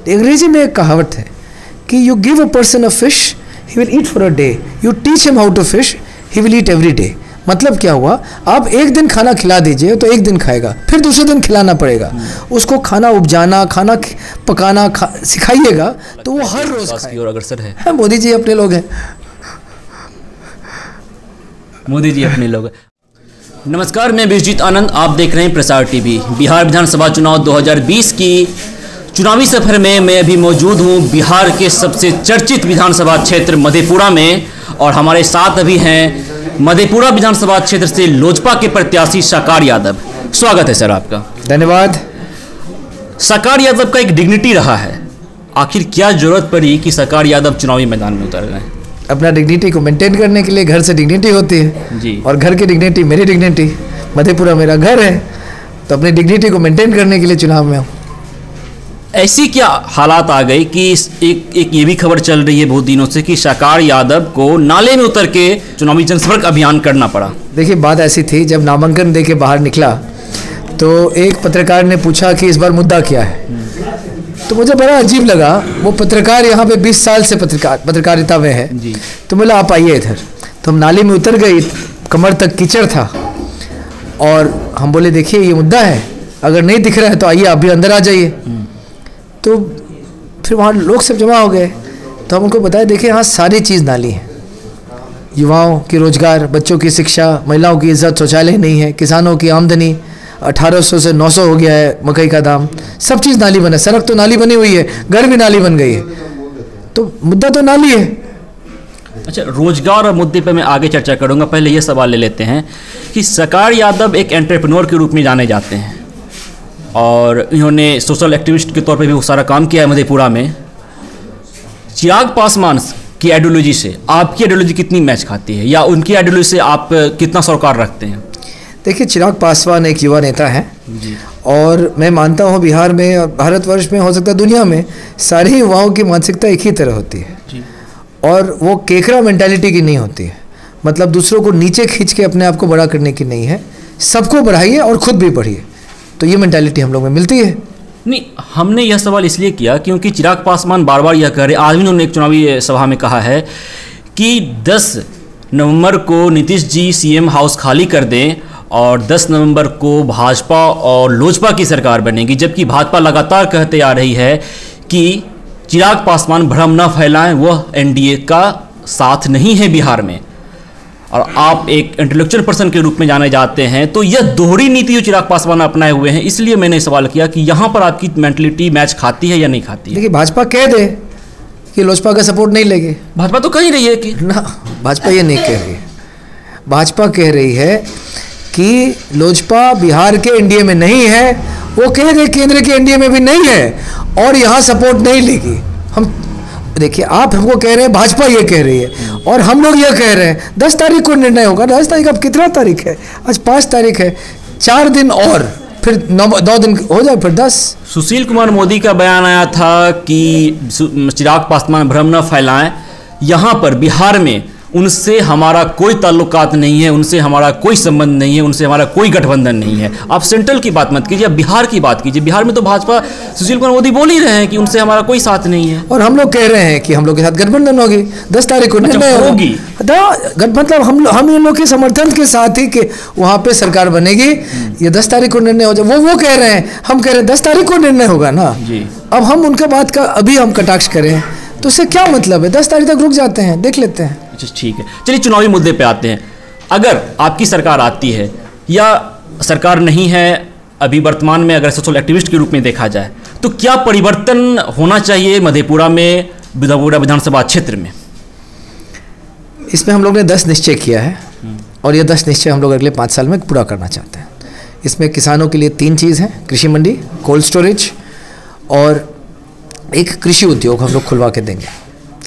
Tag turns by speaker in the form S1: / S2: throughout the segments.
S1: अंग्रेजी में एक कहावत है कि you give a person a fish, he will eat for a day, you teach him how to fish, he will eat every day. मतलब क्या हुआ, आप एक दिन खाना खिला दीजिए तो एक दिन खाएगा, फिर दूसरे दिन खिलाना पड़ेगा। उसको खाना उपजाना, खाना पकाना सिखाइएगा तो वो हर रोज की ओर अग्रसर है। मोदी जी अपने लोग हैं,
S2: मोदी जी अपने लोग। नमस्कार, मैं विश्वजीत आनंद, आप देख रहे हैं प्रसार टीवी। बिहार विधानसभा चुनाव 2020 की चुनावी सफर में मैं अभी मौजूद हूं बिहार के सबसे चर्चित विधानसभा क्षेत्र मधेपुरा में, और हमारे साथ अभी हैं मधेपुरा विधानसभा क्षेत्र से लोजपा के प्रत्याशी साकार यादव। स्वागत है सर आपका।
S1: धन्यवाद।
S2: साकार यादव का एक डिग्निटी रहा है, आखिर क्या जरूरत पड़ी कि साकार यादव चुनावी मैदान में उतर गए?
S1: अपना डिग्निटी को मेंटेन करने के लिए घर से डिग्निटी होती है
S2: जी,
S1: और घर की डिग्निटी मेरी डिग्निटी, मधेपुरा मेरा घर है, तो अपनी डिग्निटी को मेंटेन करने के लिए चुनाव में हूँ।
S2: ऐसी क्या हालात आ गई कि एक ये भी खबर चल रही है बहुत दिनों से कि साकार यादव को नाले में उतर के चुनावी जनसंपर्क अभियान करना पड़ा?
S1: देखिए, बात ऐसी थी, जब नामांकन दे के बाहर निकला तो एक पत्रकार ने पूछा कि इस बार मुद्दा क्या है, तो मुझे बड़ा अजीब लगा। वो पत्रकार यहाँ पे 20 साल से पत्रकारिता में है
S2: जी।
S1: तो बोला आप आइए इधर। तो हम नाले में उतर गए, कमर तक कीचड़ था, और हम बोले देखिए ये मुद्दा है, अगर नहीं दिख रहा है तो आइए आप भी अंदर आ जाइए। तो फिर वहाँ लोग सब जमा हो गए, तो हम उनको बताया देखिए यहाँ सारी चीज़ नाली है, युवाओं की रोजगार, बच्चों की शिक्षा, महिलाओं की इज्जत, शौचालय नहीं है, किसानों की आमदनी 1800 से 900 हो गया है, मकई का दाम, सब चीज़ नाली बना, सड़क तो नाली बनी हुई है, घर भी नाली बन गई है, तो मुद्दा तो नाली है।
S2: अच्छा, रोजगार और मुद्दे पर मैं आगे चर्चा करूंगा, पहले ये सवाल ले लेते हैं कि साकार यादव एक एंटरप्रेन्योर के रूप में जाने जाते हैं और इन्होंने सोशल एक्टिविस्ट के तौर पे भी बहुत सारा काम किया है मधेपुरा में। चिराग पासवान की आइडियोलॉजी से आपकी आइडियोलॉजी कितनी मैच खाती है, या उनकी आइडियोलॉजी से आप कितना सरोकार रखते हैं?
S1: देखिए, चिराग पासवान एक युवा नेता हैं और मैं मानता हूँ बिहार में और भारतवर्ष में, हो सकता है दुनिया में, सारे युवाओं की मानसिकता एक ही तरह होती है जी। और वो केकरा मेंटालिटी की नहीं होती है, मतलब दूसरों को नीचे खींच के अपने आप को बड़ा करने की नहीं है, सबको बढ़ाइए और खुद भी बढ़िए, तो ये मेंटालिटी हम लोग में मिलती है।
S2: नहीं, हमने यह सवाल इसलिए किया क्योंकि चिराग पासवान बार बार यह कह रहे, आज भी उन्होंने एक चुनावी सभा में कहा है कि 10 नवंबर को नीतीश जी सीएम हाउस खाली कर दें और 10 नवंबर को भाजपा और लोजपा की सरकार बनेगी, जबकि भाजपा लगातार कहते आ रही है कि चिराग पासवान भ्रम न फैलाएं, वह एनडीए का साथ नहीं है बिहार में, और आप एक इंटेलेक्चुअल पर्सन के रूप में जाने जाते हैं, तो यह दोहरी नीति जो चिराग पासवान अपनाए हुए हैं, इसलिए मैंने सवाल किया कि यहाँ पर आपकी मेंटलिटी मैच खाती है या नहीं खाती है?
S1: देखिए, भाजपा कह दे कि लोजपा का सपोर्ट नहीं लेंगे,
S2: भाजपा तो कह ही रही है कि
S1: ना, भाजपा ये नहीं कह रही है। भाजपा कह रही है कि लोजपा बिहार के एनडीए में नहीं है, वो कह रहे केंद्र के एनडीए में भी नहीं है और यहाँ सपोर्ट नहीं लेगी। हम देखिए, आप हमको कह रहे हैं, भाजपा ये कह रही है और हम लोग ये कह रहे हैं 10 तारीख को निर्णय होगा। 10 तारीख, अब कितना तारीख है? आज 5 तारीख है, 4 दिन और फिर 9 दिन हो जाए, फिर 10।
S2: सुशील कुमार मोदी का बयान आया था कि चिराग पासवान भ्रम न फैलाएं, यहाँ पर बिहार में उनसे हमारा कोई ताल्लुकात नहीं है, उनसे हमारा कोई संबंध नहीं है, उनसे हमारा कोई गठबंधन नहीं है। आप सेंट्रल की बात मत कीजिए, आप बिहार की बात कीजिए। बिहार में तो भाजपा, सुशील कुमार मोदी बोल ही रहे हैं कि उनसे हमारा कोई साथ नहीं है,
S1: और हम लोग कह रहे हैं कि हम लोग के साथ गठबंधन होगी, 10 तारीख को निर्णय होगी। मतलब हम इन लोग के समर्थन के साथ ही कि वहाँ पे सरकार बनेगी, ये 10 तारीख को निर्णय हो जाए। वो कह रहे हैं, हम कह रहे हैं 10 तारीख को निर्णय होगा ना जी। अब हम उनका बात का अभी हम कटाक्ष करें तो उससे क्या मतलब है? 10 तारीख तक रुक जाते हैं, देख लेते हैं।
S2: अच्छा, ठीक है, चलिए चुनावी मुद्दे पे आते हैं। अगर आपकी सरकार आती है या सरकार नहीं है अभी वर्तमान में, अगर सोशल एक्टिविस्ट के रूप में देखा जाए, तो क्या परिवर्तन होना चाहिए मधेपुरा में, मधेपुरा विधानसभा क्षेत्र में?
S1: इसमें हम लोग ने 10 निश्चय किया है और ये 10 निश्चय हम लोग अगले 5 साल में पूरा करना चाहते हैं। इसमें किसानों के लिए 3 चीज़ हैं, कृषि मंडी, कोल्ड स्टोरेज और एक कृषि उद्योग हम लोग खुलवा के देंगे।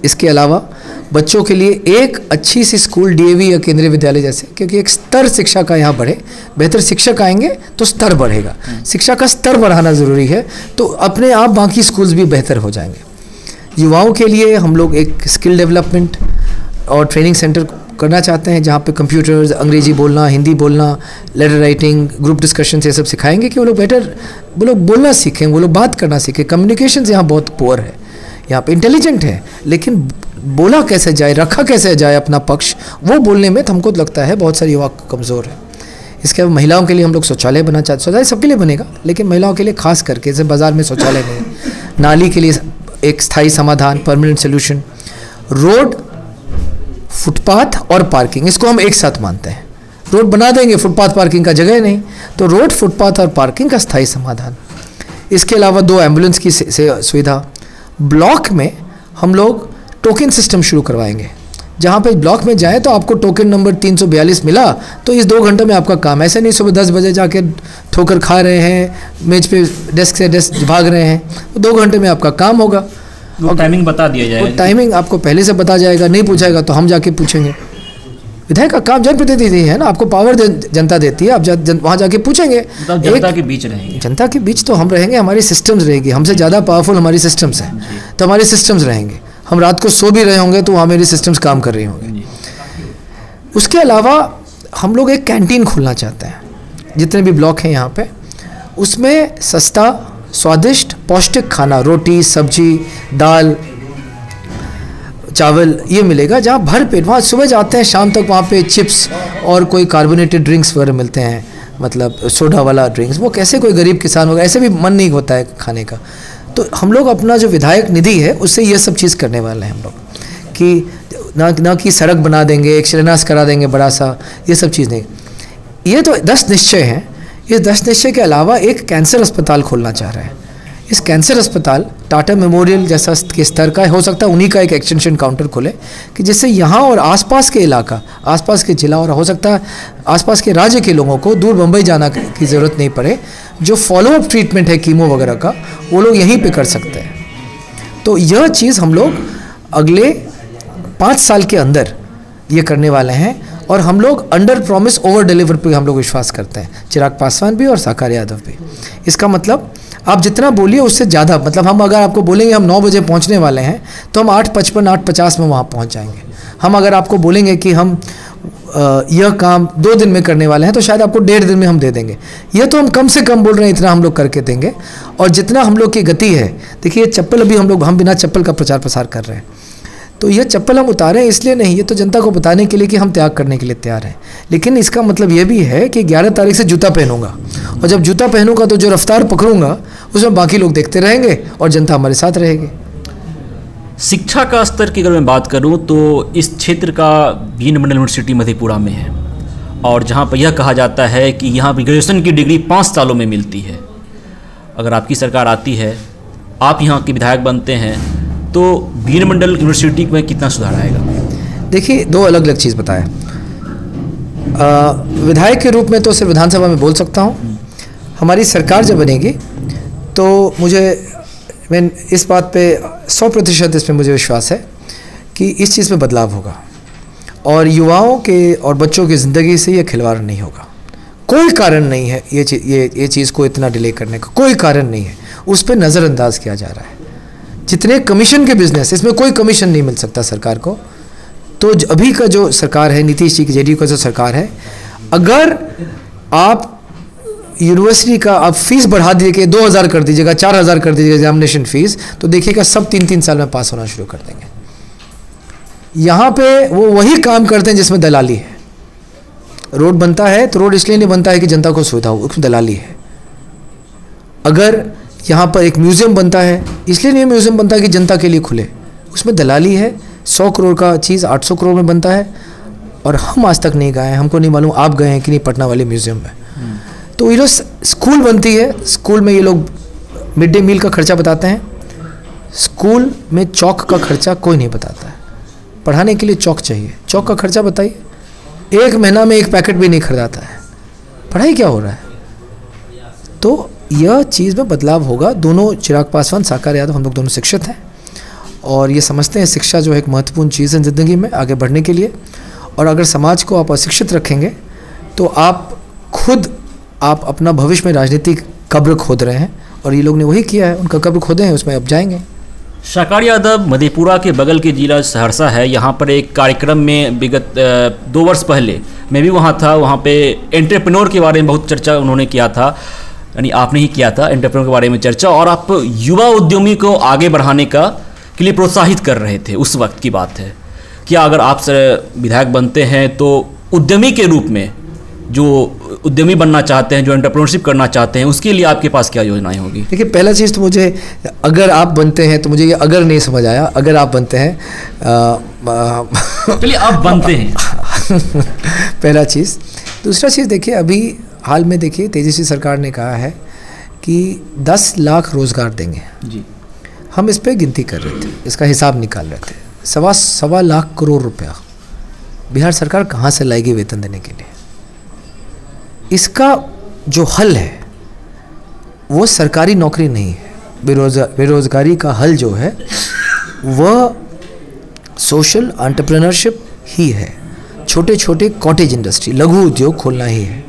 S1: इसके अलावा बच्चों के लिए एक अच्छी सी स्कूल, डीएवी या केंद्रीय विद्यालय जैसे, क्योंकि एक स्तर शिक्षा का यहाँ बढ़े, बेहतर शिक्षक आएंगे तो स्तर बढ़ेगा, शिक्षा का स्तर बढ़ाना ज़रूरी है, तो अपने आप बाकी स्कूल्स भी बेहतर हो जाएंगे। युवाओं के लिए हम लोग एक स्किल डेवलपमेंट और ट्रेनिंग सेंटर करना चाहते हैं जहाँ पे कंप्यूटर्स, अंग्रेजी बोलना, हिंदी बोलना, लेटर राइटिंग, ग्रुप डिस्कशन ये सब सिखाएंगे कि वो लोग बेटर, वो लोग बोलना सीखें, वो लोग बात करना सीखें। कम्युनिकेशन यहाँ बहुत पुअर है, यहाँ पे इंटेलिजेंट है लेकिन बोला कैसे जाए, रखा कैसे जाए अपना पक्ष, वो बोलने में हमको लगता है बहुत सारे युवा कमज़ोर है। इसके अलावा महिलाओं के लिए हम लोग शौचालय बना चाहते, शौचालय सबके लिए बनेगा लेकिन महिलाओं के लिए खास करके, जैसे बाज़ार में शौचालय नहीं, नाली के लिए एक स्थायी समाधान, परमानेंट सोल्यूशन, रोड, फुटपाथ और पार्किंग, इसको हम एक साथ मानते हैं। रोड बना देंगे, फुटपाथ पार्किंग का जगह नहीं, तो रोड, फुटपाथ और पार्किंग का स्थायी समाधान। इसके अलावा 2 एम्बुलेंस की सुविधा। ब्लॉक में हम लोग टोकन सिस्टम शुरू करवाएंगे, जहाँ पे ब्लॉक में जाए तो आपको टोकन नंबर 342 मिला तो इस 2 घंटे में आपका काम, ऐसे नहीं सुबह 10 बजे जाके ठोकर खा रहे हैं, मेज पे डेस्क से डेस्क भाग रहे हैं, तो 2 घंटे में आपका काम होगा।
S2: और टाइमिंग बता दिया जाएगा,
S1: वो टाइमिंग आपको पहले से बता जाएगा, नहीं पूछाएगा तो हम जाके पूछेंगे। विधायक का काम जनप्रतिनिधि है ना, आपको पावर जनता देती है, आप वहाँ जाके पूछेंगे।
S2: जनता के बीच रहेंगे,
S1: जनता के बीच तो हम रहेंगे, हमारी सिस्टम्स रहेगी, हमसे ज़्यादा पावरफुल हमारी सिस्टम्स हैं, तो हमारी सिस्टम्स रहेंगे। हम रात को सो भी रहे होंगे तो वहाँ मेरी सिस्टम्स काम कर रही होंगे। उसके अलावा हम लोग एक कैंटीन खोलना चाहते हैं, जितने भी ब्लॉक हैं यहाँ पे, उसमें सस्ता, स्वादिष्ट, पौष्टिक खाना, रोटी, सब्जी, दाल, चावल ये मिलेगा, जहाँ भर पेट, वहाँ सुबह जाते हैं शाम तक वहाँ पे चिप्स और कोई कार्बोनेटेड ड्रिंक्स वगैरह मिलते हैं, मतलब सोडा वाला ड्रिंक्स, वो कैसे कोई गरीब किसान होगा, ऐसे भी मन नहीं होता है खाने का। तो हम लोग अपना जो विधायक निधि है उससे ये सब चीज़ करने वाले हैं हम लोग, कि ना कि सड़क बना देंगे, एक शिलान्यास करा देंगे बड़ा सा, ये सब चीज़ नहीं। ये तो 10 निश्चय हैं। इस 10 निश्चय के अलावा एक कैंसर अस्पताल खोलना चाह रहे हैं। इस कैंसर अस्पताल टाटा मेमोरियल जैसा के स्तर का हो सकता है, उन्हीं का एक एक्सटेंशन काउंटर खोले कि जिससे यहाँ और आसपास के इलाका, आसपास के जिला और हो सकता है आसपास के राज्य के लोगों को दूर मुंबई जाना की ज़रूरत नहीं पड़े। जो फॉलोअप ट्रीटमेंट है कीमो वगैरह का, वो लोग यहीं पे कर सकते हैं। तो यह चीज़ हम लोग अगले 5 साल के अंदर ये करने वाले हैं और हम लोग अंडर प्रॉमिस ओवर डिलीवर पे हम लोग विश्वास करते हैं, चिराग पासवान भी और साकार यादव भी। इसका मतलब आप जितना बोलिए उससे ज़्यादा, मतलब हम अगर आपको बोलेंगे हम 9 बजे पहुंचने वाले हैं तो हम 8:55, 8:50 में वहाँ पहुंच जाएंगे। हम अगर आपको बोलेंगे कि हम यह काम 2 दिन में करने वाले हैं तो शायद आपको 1.5 दिन में हम दे देंगे। यह तो हम कम से कम बोल रहे हैं, इतना हम लोग करके देंगे। और जितना हम लोग की गति है, देखिए चप्पल अभी हम बिना चप्पल का प्रचार प्रसार कर रहे हैं, तो ये चप्पल हम उतारें इसलिए नहीं, ये तो जनता को बताने के लिए कि हम त्याग करने के लिए तैयार हैं। लेकिन इसका मतलब ये भी है कि 11 तारीख से जूता पहनूंगा, और जब जूता पहनूंगा तो जो रफ्तार पकड़ूंगा उसमें बाकी लोग देखते रहेंगे और जनता हमारे साथ रहेगी।
S2: शिक्षा का स्तर की अगर मैं बात करूं तो इस क्षेत्र का बीन मंडल यूनिवर्सिटी मधेपुरा में है, और जहां पर यह कहा जाता है कि यहाँ पर ग्रेजुएशन की डिग्री 5 सालों में मिलती है। अगर आपकी सरकार आती है, आप यहाँ के विधायक बनते हैं, तो बीन मंडल यूनिवर्सिटी में कितना सुधार आएगा?
S1: देखिए 2 अलग अलग चीज़ बताया। विधायक के रूप में तो सिर्फ विधानसभा में बोल सकता हूँ। हमारी सरकार जब बनेगी तो मैं इस बात पे 100% इसमें मुझे विश्वास है कि इस चीज़ में बदलाव होगा और युवाओं के और बच्चों की ज़िंदगी से ये खिलवाड़ नहीं होगा। कोई कारण नहीं है ये चीज़ को इतना डिले करने का, कोई कारण नहीं है। उस पर नज़रअंदाज किया जा रहा है। जितने कमीशन के बिजनेस, इसमें कोई कमीशन नहीं मिल सकता सरकार को। तो अभी का जो सरकार है, नीतीश जी की जेडीयू का जो सरकार है, अगर आप यूनिवर्सिटी का आप फीस बढ़ा दीजिए, 2000 कर दीजिएगा, 4000 कर दीजिएगा एग्जामिनेशन फीस, तो देखिएगा सब 3-3 साल में पास होना शुरू कर देंगे। यहाँ पे वो वही काम करते हैं जिसमें दलाली है। रोड बनता है तो रोड इसलिए नहीं बनता है कि जनता को सुविधा हो, उसमें दलाली है। अगर यहाँ पर एक म्यूज़ियम बनता है, इसलिए नहीं म्यूज़ियम बनता है कि जनता के लिए खुले, उसमें दलाली है। 100 करोड़ का चीज़ 800 करोड़ में बनता है, और हम आज तक नहीं गए हैं, हमको नहीं मालूम आप गए हैं कि नहीं पटना वाले म्यूज़ियम में। तो ये लोग स्कूल बनती है, स्कूल में ये लोग मिड डे मील का खर्चा बताते हैं, स्कूल में चौक का खर्चा कोई नहीं बताता है। पढ़ाने के लिए चौक चाहिए, चौक का खर्चा बताइए। 1 महीना में 1 पैकेट भी नहीं खरीदाता है, पढ़ाई क्या हो रहा है? तो यह चीज़ में बदलाव होगा। दोनों चिराग पासवान, साकार यादव, हम लोग दोनों शिक्षित हैं और ये समझते हैं शिक्षा जो है एक महत्वपूर्ण चीज़ है ज़िंदगी में आगे बढ़ने के लिए। और अगर समाज को आप अशिक्षित रखेंगे तो आप अपना भविष्य में राजनीतिक कब्र खोद रहे हैं, और ये लोग ने वही किया है, उनका कब्र खोदे हैं, उसमें अब जाएंगे।
S2: शाकर यादव मधेपुरा के बगल के जिला सहरसा है। यहाँ पर एक कार्यक्रम में विगत 2 वर्ष पहले मैं भी वहाँ था। वहाँ पे एंटरप्रेन्योर के बारे में बहुत चर्चा उन्होंने किया था, यानी आपने ही किया था एंटरप्रेन्योर के बारे में चर्चा, और आप युवा उद्यमी को आगे बढ़ाने के लिए प्रोत्साहित कर रहे थे। उस वक्त की बात है। क्या अगर आप विधायक बनते हैं तो उद्यमी के रूप में जो उद्यमी बनना चाहते हैं, जो एंटरप्रेन्योरशिप करना चाहते हैं, उसके लिए आपके पास क्या योजनाएं होगी?
S1: देखिए, पहला चीज़ तो मुझे, अगर आप बनते हैं तो मुझे ये अगर नहीं समझ आया। अगर आप बनते हैं
S2: चलिए आप बनते हैं
S1: पहला चीज़। दूसरा चीज़, देखिए अभी हाल में देखिए तेजस्वी सरकार ने कहा है कि 10 लाख रोज़गार देंगे
S2: जी।
S1: हम इस पे गिनती कर रहे थे, इसका हिसाब निकाल रहे थे। सवा लाख करोड़ रुपया बिहार सरकार कहाँ से लाएगी वेतन देने के लिए? इसका जो हल है वो सरकारी नौकरी नहीं है। बेरोज़गारी का हल जो है वह सोशल एंटरप्रेन्योरशिप ही है। छोटे छोटे कॉटेज इंडस्ट्री, लघु उद्योग खोलना ही है।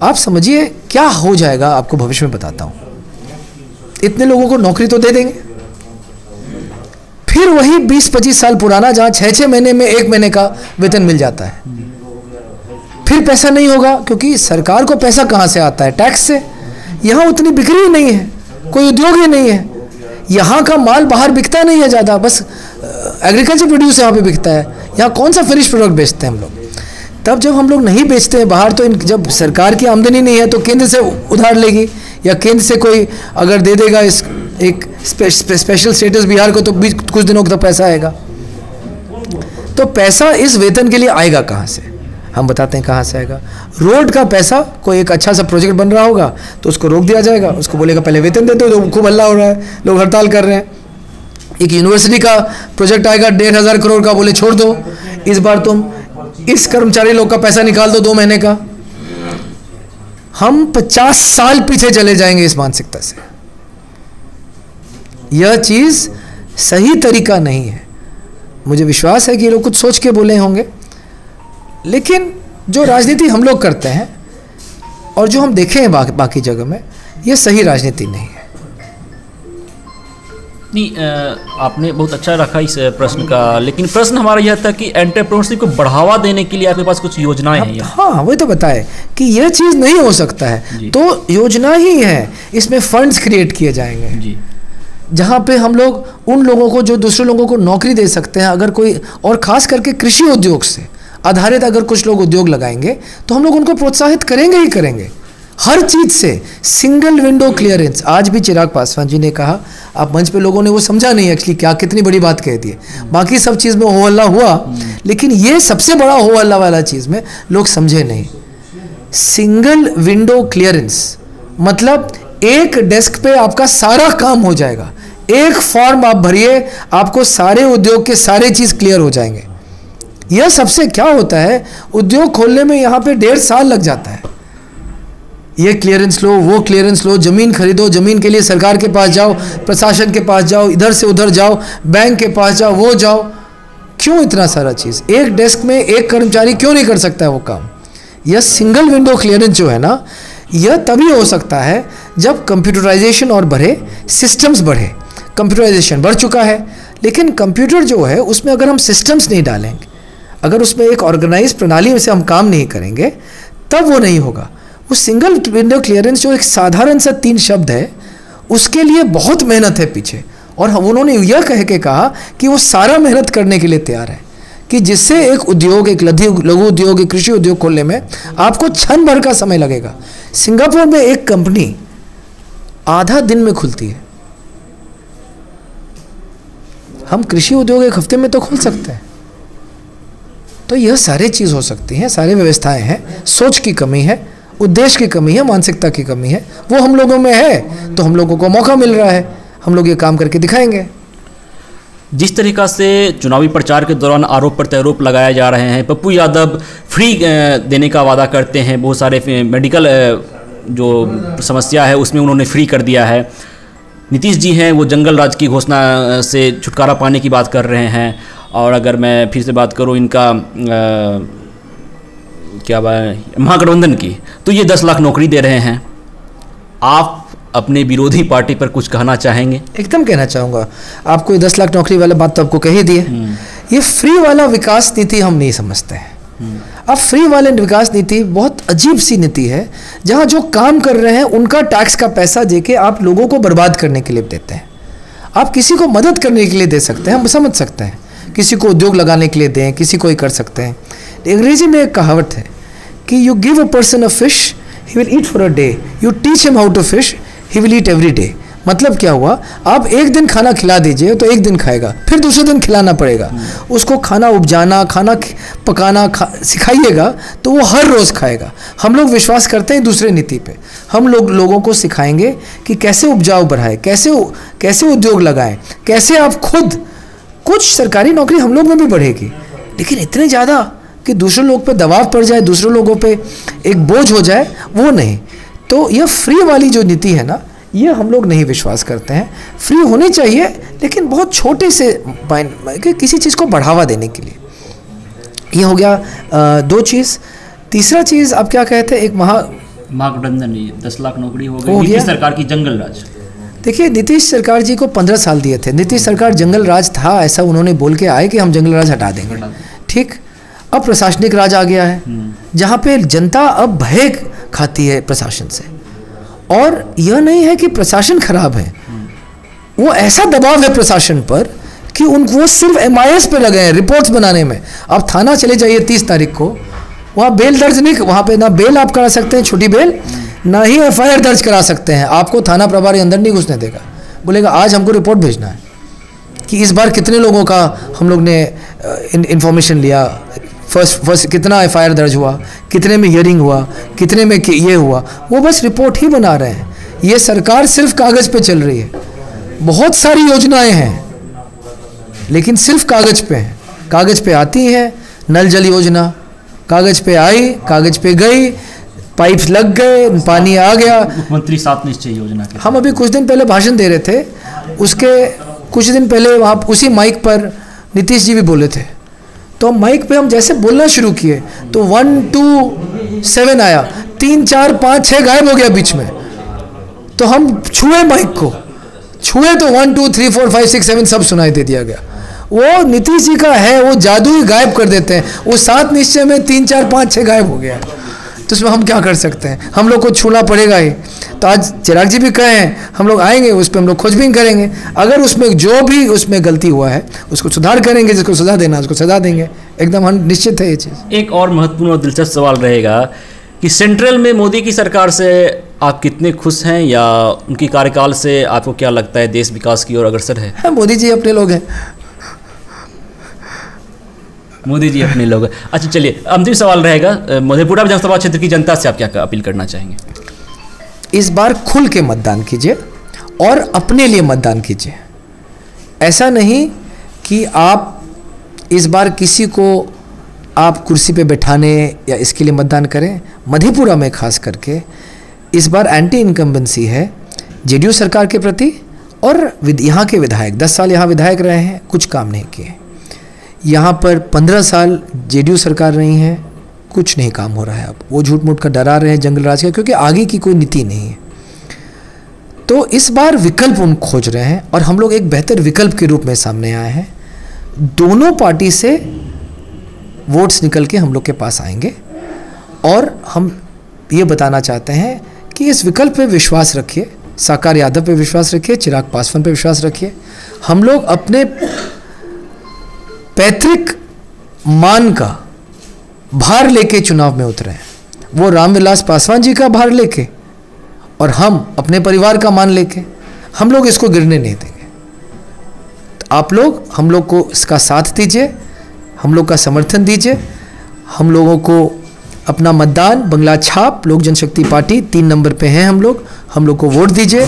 S1: आप समझिए क्या हो जाएगा, आपको भविष्य में बताता हूँ। इतने लोगों को नौकरी तो दे देंगे, फिर वही 20-25 साल पुराना, जहाँ 6-6 महीने में 1 महीने का वेतन मिल जाता है। फिर पैसा नहीं होगा, क्योंकि सरकार को पैसा कहाँ से आता है? टैक्स से। यहाँ उतनी बिक्री ही नहीं है, कोई उद्योग ही नहीं है। यहाँ का माल बाहर बिकता नहीं है ज़्यादा, बस एग्रीकल्चर प्रोड्यूस यहाँ पे बिकता है। यहाँ कौन सा फिनिश प्रोडक्ट बेचते हैं हम लोग? तब जब हम लोग नहीं बेचते हैं बाहर, तो जब सरकार की आमदनी नहीं है तो केंद्र से उधार लेगी, या केंद्र से कोई अगर दे देगा इस एक स्पेशल स्टेटस बिहार को, तो कुछ दिनों तक पैसा आएगा। तो पैसा इस वेतन के लिए आएगा कहाँ से? हम बताते हैं कहाँ से आएगा। रोड का पैसा, कोई एक अच्छा सा प्रोजेक्ट बन रहा होगा तो उसको रोक दिया जाएगा, उसको बोलेगा पहले वेतन देते हो, तो खूब हल्ला हो रहा है, लोग हड़ताल कर रहे हैं। एक यूनिवर्सिटी का प्रोजेक्ट आएगा 1,500 करोड़ का, बोले छोड़ दो, इस बार तुम इस कर्मचारी लोग का पैसा निकाल दो 2 महीने का। हम 50 साल पीछे चले जाएंगे इस मानसिकता से। यह चीज सही तरीका नहीं है। मुझे विश्वास है कि ये लोग कुछ सोच के बोले होंगे, लेकिन जो राजनीति हम लोग करते हैं और जो हम देखे हैं बाकी जगह में, ये सही राजनीति नहीं है।
S2: नहीं, आपने बहुत अच्छा रखा इस प्रश्न का, लेकिन प्रश्न हमारा यह था कि एंटरप्रेन्योरशिप को बढ़ावा देने के लिए आपके पास कुछ योजनाएं हैं?
S1: हाँ, वही तो बताए कि यह चीज़ नहीं हो सकता है, तो योजना ही है। इसमें फंड्स क्रिएट किए जाएंगे जी, जहाँ पे हम लोग उन लोगों को जो दूसरे लोगों को नौकरी दे सकते हैं, अगर कोई, और ख़ास करके कृषि उद्योग से आधारित अगर कुछ लोग उद्योग लगाएंगे तो हम लोग उनको प्रोत्साहित करेंगे ही करेंगे हर चीज़ से। सिंगल विंडो क्लियरेंस, आज भी चिराग पासवान जी ने कहा, आप मंच पे लोगों ने वो समझा नहीं एक्चुअली क्या, कितनी बड़ी बात कह दी है। बाकी सब चीज़ में हो हल्ला हुआ, लेकिन ये सबसे बड़ा हो हल्ला वाला चीज़ में लोग समझे नहीं। सिंगल विंडो क्लियरेंस मतलब एक डेस्क पे आपका सारा काम हो जाएगा। एक फॉर्म आप भरिए, आपको सारे उद्योग के सारे चीज़ क्लियर हो जाएंगे। यह सबसे क्या होता है, उद्योग खोलने में यहाँ पे 1.5 साल लग जाता है। ये क्लियरेंस लो, वो क्लियरेंस लो, ज़मीन खरीदो, ज़मीन के लिए सरकार के पास जाओ, प्रशासन के पास जाओ, इधर से उधर जाओ, बैंक के पास जाओ, वो जाओ। क्यों इतना सारा चीज़? एक डेस्क में एक कर्मचारी क्यों नहीं कर सकता है वो काम? यह सिंगल विंडो क्लियरेंस जो है ना, यह तभी हो सकता है जब कंप्यूटराइजेशन और बढ़े, सिस्टम्स बढ़े। कंप्यूटराइजेशन बढ़ चुका है, लेकिन कंप्यूटर जो है उसमें अगर हम सिस्टम्स नहीं डालेंगे, अगर उसमें एक ऑर्गेनाइज प्रणाली से हम काम नहीं करेंगे, तब वो नहीं होगा। वो सिंगल विंडो क्लियरेंस जो एक साधारण सा 3 शब्द है, उसके लिए बहुत मेहनत है पीछे, और उन्होंने यह कह के कहा कि वो सारा मेहनत करने के लिए तैयार है, कि जिससे एक उद्योग, एक लघु उद्योग, एक कृषि उद्योग खोलने में आपको क्षण भर का समय लगेगा। सिंगापुर में एक कंपनी आधा दिन में खुलती है। हम कृषि उद्योग 1 हफ्ते में तो खोल सकते हैं। तो यह सारी चीज़ हो सकती हैं, सारी व्यवस्थाएं हैं। सोच की कमी है, उद्देश्य की कमी है, मानसिकता की कमी है, वो हम लोगों में है। तो हम लोगों को मौका मिल रहा है, हम लोग ये काम करके दिखाएंगे।
S2: जिस तरीक़ा से चुनावी प्रचार के दौरान आरोप प्रत्यारोप लगाए जा रहे हैं, पप्पू यादव फ्री देने का वादा करते हैं, बहुत सारे मेडिकल जो समस्या है उसमें उन्होंने फ्री कर दिया है। नीतीश जी हैं वो जंगल राज की घोषणा से छुटकारा पाने की बात कर रहे हैं। और अगर मैं फिर से बात करूं इनका क्या बात, महागठबंधन की, तो ये 10 लाख नौकरी दे रहे हैं। आप अपने विरोधी पार्टी पर कुछ कहना चाहेंगे?
S1: एकदम कहना चाहूँगा। आपको ये 10 लाख नौकरी वाला बात तो आपको कह ही दी है। ये फ्री वाला विकास नीति हम नहीं समझते हैं। अब फ्री वाले विकास नीति बहुत अजीब सी नीति है, जहाँ जो काम कर रहे हैं उनका टैक्स का पैसा देके आप लोगों को बर्बाद करने के लिए देते हैं। आप किसी को मदद करने के लिए दे सकते हैं, हम समझ सकते हैं, किसी को उद्योग लगाने के लिए दें, किसी को ही कर सकते हैं। अंग्रेजी में एक कहावत है कि you give a person a fish, he will eat for a day, you teach him how to fish, he will eat every day. मतलब क्या हुआ, आप एक दिन खाना खिला दीजिए तो एक दिन खाएगा, फिर दूसरे दिन खिलाना पड़ेगा। उसको खाना उपजाना, खाना पकाना सिखाइएगा तो वो हर रोज़ खाएगा। हम लोग विश्वास करते हैं दूसरे नीति पे। हम लोगों को सिखाएंगे कि कैसे उपजाऊ बढ़ाए, कैसे उद्योग लगाएं, कैसे आप खुद, कुछ सरकारी नौकरी हम लोग में भी बढ़ेगी, लेकिन इतने ज़्यादा कि दूसरे लोग पे दबाव पड़ जाए, दूसरे लोगों पे एक बोझ हो जाए, वो नहीं। तो यह फ्री वाली जो नीति है ना, ये हम लोग नहीं विश्वास करते हैं। फ्री होनी चाहिए, लेकिन बहुत छोटे से किसी चीज़ को बढ़ावा देने के लिए। ये हो गया 2 चीज़। तीसरा चीज़ आप क्या कहते हैं, एक
S2: महागठबंधन 10 लाख नौकरी हो गई, नीतीश सरकार की जंगल राज।
S1: देखिए, नीतीश सरकार जी को 15 साल दिए थे। नीतीश सरकार जंगल राज था ऐसा उन्होंने बोल के आए कि हम जंगल राज हटा देंगे, ठीक। अब प्रशासनिक राज आ गया है, जहाँ पे जनता अब भय खाती है प्रशासन से। और यह नहीं है कि प्रशासन खराब है, वो ऐसा दबाव है प्रशासन पर कि वो सिर्फ MIS पे लगे हैं रिपोर्ट्स बनाने में। आप थाना चले जाइए 30 तारीख को, वहाँ बेल दर्ज नहीं, वहाँ पे ना बेल आप करा सकते हैं, छोटी बेल, ना ही FIR दर्ज करा सकते हैं। आपको थाना प्रभारी अंदर नहीं घुसने देगा, बोलेगा आज हमको रिपोर्ट भेजना है कि इस बार कितने लोगों का हम लोग ने इंफॉर्मेशन लिया, फर्स्ट कितना FIR दर्ज हुआ, कितने में हियरिंग हुआ, कितने में ये हुआ। वो बस रिपोर्ट ही बना रहे हैं। ये सरकार सिर्फ कागज़ पे चल रही है। बहुत सारी योजनाएं हैं लेकिन सिर्फ कागज़ पे हैं, कागज़ पे आती हैं। नल जल योजना कागज़ पे आई, कागज़ पे गई, पाइप्स लग गए, पानी आ गया।
S2: मुख्यमंत्री 7 निश्चय योजना के
S1: हम अभी कुछ दिन पहले भाषण दे रहे थे, उसके कुछ दिन पहले वहाँ उसी माइक पर नीतीश जी भी बोले थे। तो माइक पे हम जैसे बोलना शुरू किए तो 1 2 7 आया, 3 4 5 6 गायब हो गया बीच में। तो हम छुए माइक को, छुए तो 1 2 3 4 5 6 7 सब सुनाई दे दिया गया। वो नीतीश जी का है, वो जादू ही गायब कर देते हैं। वो 7 निश्चय में 3 4 5 6 गायब हो गया। तो उसमें हम क्या कर सकते हैं, हम लोग को छूना पड़ेगा ही। तो आज चिराग जी भी कहे हैं, हम लोग आएंगे, उस पर हम लोग खोजबीन करेंगे। अगर उसमें जो भी उसमें गलती हुआ है उसको सुधार करेंगे, जिसको सजा देना उसको सजा देंगे, एकदम हम निश्चित है ये चीज़।
S2: एक और महत्वपूर्ण और दिलचस्प सवाल रहेगा कि सेंट्रल में मोदी की सरकार से आप कितने खुश हैं, या उनकी कार्यकाल से आपको क्या लगता है देश विकास की ओर अग्रसर है?
S1: मोदी जी अपने लोग हैं।
S2: मोदी जी अपने लोग। अच्छा चलिए, अंतिम सवाल रहेगा, मधेपुरा विधानसभा क्षेत्र की जनता से आप क्या अपील करना चाहेंगे?
S1: इस बार खुल के मतदान कीजिए और अपने लिए मतदान कीजिए। ऐसा नहीं कि आप इस बार किसी को आप कुर्सी पे बैठाने या इसके लिए मतदान करें। मधेपुरा में खास करके इस बार एंटी इनकम्बेंसी है जेडीयू सरकार के प्रति, और यहाँ के विधायक 10 साल यहाँ विधायक रहे हैं, कुछ काम नहीं किए। यहाँ पर 15 साल जेडीयू सरकार रही है, कुछ नहीं काम हो रहा है। अब वो झूठ मूठ का डरा रहे हैं जंगल राज का, क्योंकि आगे की कोई नीति नहीं है। तो इस बार विकल्प उन खोज रहे हैं और हम लोग एक बेहतर विकल्प के रूप में सामने आए हैं। दोनों पार्टी से वोट्स निकल के हम लोग के पास आएंगे और हम ये बताना चाहते हैं कि इस विकल्प पे विश्वास रखिए, साकार यादव पे विश्वास रखिए, चिराग पासवान पे विश्वास रखिए। हम लोग अपने पैतृक मान का भार लेके चुनाव में उतरे हैं, वो रामविलास पासवान जी का भार लेके और हम अपने परिवार का मान लेके। हम लोग इसको गिरने नहीं देंगे। तो आप लोग हम लोग को इसका साथ दीजिए, हम लोग का समर्थन दीजिए। हम लोगों को अपना मतदान बंगला छाप लोक जनशक्ति पार्टी 3 नंबर पे हैं हम लोग को वोट दीजिए।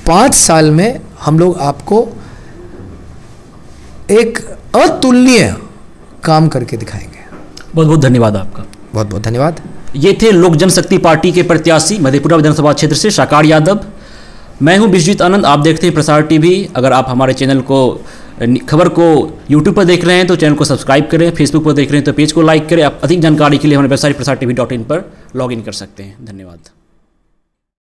S1: 5 साल में हम लोग आपको एक अतुलनीय काम करके दिखाएंगे।
S2: बहुत बहुत धन्यवाद आपका।
S1: बहुत बहुत धन्यवाद।
S2: ये थे लोक जनशक्ति पार्टी के प्रत्याशी मधेपुरा विधानसभा क्षेत्र से साकार यादव। मैं हूं विश्वजीत आनंद, आप देखते हैं प्रसार टीवी। अगर आप हमारे चैनल को, खबर को यूट्यूब पर देख रहे हैं तो चैनल को सब्सक्राइब करें, फेसबुक पर देख रहे हैं तो पेज को लाइक करें। आप अधिक जानकारी के लिए हमारे वेबसाइट prasartv.in पर लॉगिन कर सकते हैं। धन्यवाद।